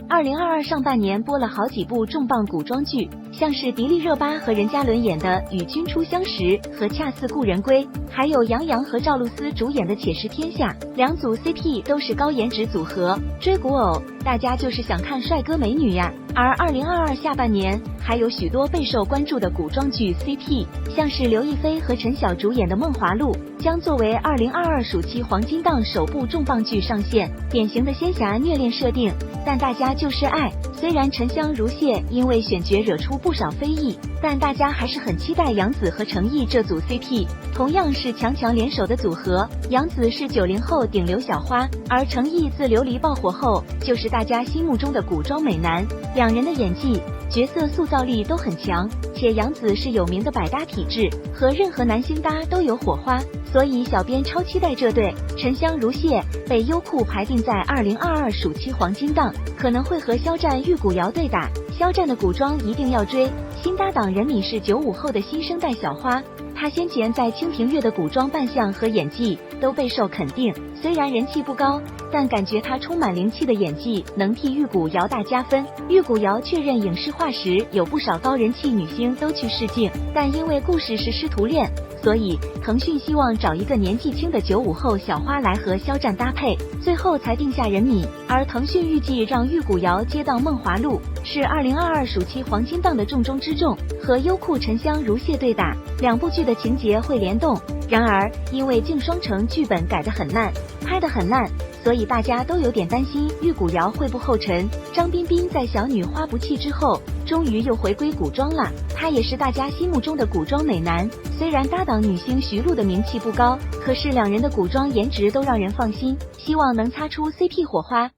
2022上半年播了好几部重磅古装剧，像是迪丽热巴和任嘉伦演的《与君初相识》和《恰似故人归》，还有杨洋和赵露思主演的《且试天下》，两组 CP 都是高颜值组合，追古偶，大家就是想看帅哥美女呀。而2022下半年还有许多备受关注的古装剧 CP， 像是刘亦菲和陈晓主演的《梦华录》将作为2022暑期黄金档首部重磅剧上线，典型的仙侠虐恋设定，但大家就是爱。虽然沉香如屑因为选角惹出不少非议，但大家还是很期待杨紫和程毅这组 CP， 同样是强强联手的组合。杨紫是90后顶流小花，而程毅自琉璃爆火后就是大家心目中的古装美男，两人的演技角色塑造力都很强，且杨紫是有名的百搭体质，和任何男星搭都有火花，所以小编超期待这对。沉香如屑被优酷排定在2022暑期黄金档，可能会和肖战、玉骨遥对打。肖战的古装一定要追，新搭档任敏是95后的新生代小花，她先前在清平乐的古装扮相和演技都备受肯定，虽然人气不高，但感觉她充满灵气的演技能替玉骨遥大加分。玉骨遥确认影视化时，有不少高人气女星都去试镜，但因为故事是师徒恋，所以腾讯希望找一个年纪轻的95后小花来和肖战搭配，最后才定下任敏。而腾讯预计让玉骨遥接到《梦华录》，是2022暑期黄金档的重中之重，和优酷沉香如屑对打，两部剧的情节会联动。然而因为镜双城剧本改得很烂，拍得很烂，所以大家都有点担心玉骨遥会不后尘。张彬彬在小女花不弃之后终于又回归古装了，他也是大家心目中的古装美男，虽然搭档女星徐璐的名气不高，可是两人的古装颜值都让人放心，希望能擦出 CP 火花。